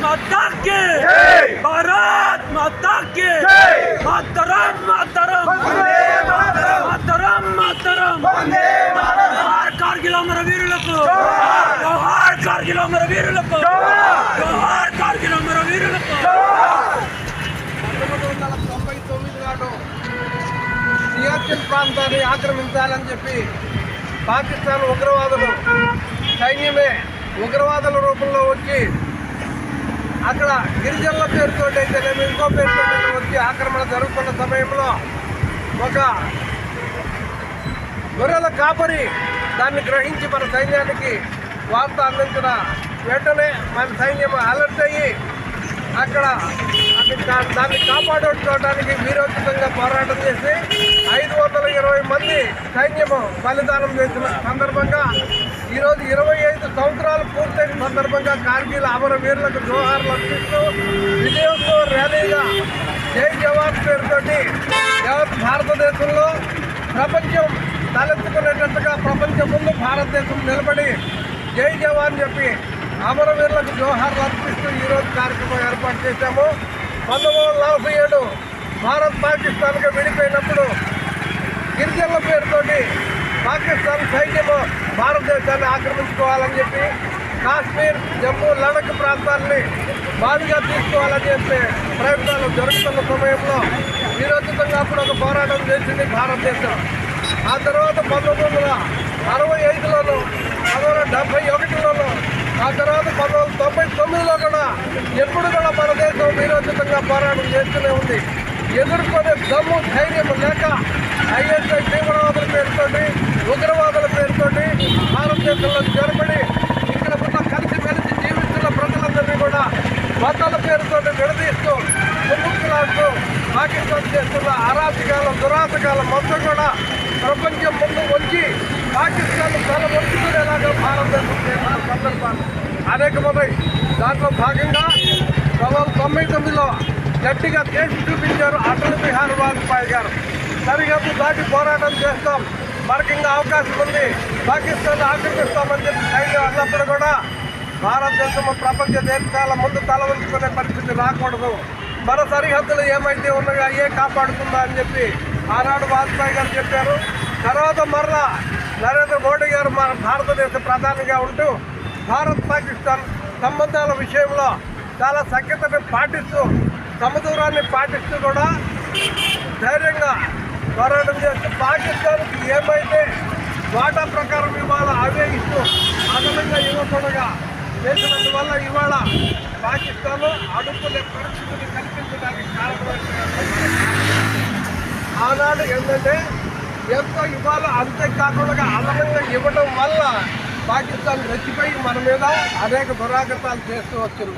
माता की भारत माता की मातरम मातरम मातरम मातरम जोहार कारगिल अमर वीरुలకు जोहार कारगिल अमर वीरुలకు जोहार कारगिल अमर वीरुలకు 1999 నాడు సియాచిన్ ప్రాంతాన్ని ఆక్రమించాలని చెప్పి పాకిస్తాన్ ఉగ్రవాదులు సైన్యమే ఉగ్రవాదుల రూపంలో వచ్చి అక్కడ గిరిజనుల పేరుతో అయితేనేమి ఇంకో పేరుతో వచ్చి ఆక్రమణ జరుగుతున్న సమయంలో ఒక గొర్రెల కాపరి దాన్ని గ్రహించి మన సైన్యానికి వార్త అందించిన వెంటనే మన సైన్యం అలర్ట్ అయ్యి అక్కడ దాన్ని కాపాడుకోవడానికి వీరోచితంగా పోరాటం చేసి 520 మంది సైన్యము బలిదానం చేసిన సందర్భంగా ఈరోజు 25 సంవత్సరాలు పూర్తయిన సందర్భంగా కార్గిల్ అమరవీరులకు జోహార్లు అర్పిస్తూ విజయోత్సవ ర్యాలీగా జై జవాన్ పేరుతోటి యావత్ భారతదేశంలో ప్రపంచం తలెత్తుకునేటట్టుగా ప్రపంచం ముందు భారతదేశం నిలబడి జై జవాన్ చెప్పి అమరవీరులకు జోహార్లు అర్పిస్తూ ఈరోజు కార్యక్రమం ఏర్పాటు చేశాము. 1947 భారత్ పాకిస్తాన్గా విడిపోయినప్పుడు గిరిజనుల పేరుతోటి పాకిస్తాన్ సైన్యము భారతదేశాన్ని ఆక్రమించుకోవాలని చెప్పి కాశ్మీర్ జమ్మూ లడఖ్ ప్రాంతాన్ని బాధగా తీసుకోవాలని చెప్పి ప్రయత్నాలు జరుగుతున్న సమయంలో వీరోచితంగా అప్పుడు ఒక పోరాటం చేసింది భారతదేశం. ఆ తర్వాత 1965లోను 1971లోను ఆ తర్వాత 1999లో కూడా ఎప్పుడు కూడా మన దేశం వీరోచితంగా పోరాటం చేస్తూనే ఉంది. ఎదుర్కొనే దమ్ము ధైర్యం లేక ఐఎస్ఐ తీవ్రవాదుల పేరుతోటి ఉగ్రవాదుల పేరుతోటి భారతదేశంలో జరపడి ఇక్కడ ఉన్న కలిసిమెలిసి జీవిస్తున్న ప్రజలందరినీ కూడా మతాల పేరుతోటి విడదీస్తూ ముందుకులాడుతూ పాకిస్తాన్ చేస్తున్న అరాచకాల దురాచకాల మొత్తం కూడా ప్రపంచం ముందు వచ్చి పాకిస్తాన్ తల వంచుకునేలాగా భారతదేశం చేసిన సందర్భాలు అనేకమన్నాయి. దాంట్లో భాగంగా 1999లో గట్టిగా చేసి చూపించారు అటల్ బిహారీ వాజ్పేయి గారు. సరిహద్దు దాటి పోరాటం చేస్తాం, మనకింకా అవకాశం ఉంది, పాకిస్తాన్ ఆక్రమిస్తామని చెప్పి సైన్యం అన్నప్పుడు కూడా భారతదేశం ప్రపంచ దేశాల ముందు తల వంచుకునే పరిస్థితి రాకూడదు, మన సరిహద్దులు ఏమైతే ఉన్నాయో అయ్యే కాపాడుతుందా అని చెప్పి ఆనాడు వాజ్పేయి గారు చెప్పారు. తర్వాత మరలా నరేంద్ర మోడీ గారు మన భారతదేశ ప్రధానిగా ఉంటూ భారత్ పాకిస్తాన్ సంబంధాల విషయంలో చాలా సఖ్యతని పాటిస్తూ సమదూరాన్ని పాటిస్తూ కూడా ధైర్యంగా పోరాటం చేస్తూ పాకిస్తాన్కి ఏమైతే వాటా ప్రకారం ఇవాళ అవే ఇస్తూ అదనంగా ఇవ్వకుండా చేసినందువల్ల ఇవాళ పాకిస్తాన్ అడుపులే పరిస్థితిని కల్పించడానికి కారణమైన ఆనాడు ఏంటంటే ఎంతో ఇవాళ అంతేకాకుండా అదనంగా ఇవ్వడం వల్ల పాకిస్తాన్ రెచ్చిపోయి మన మీద అనేక దురాగతాలు చేస్తూ వచ్చింది.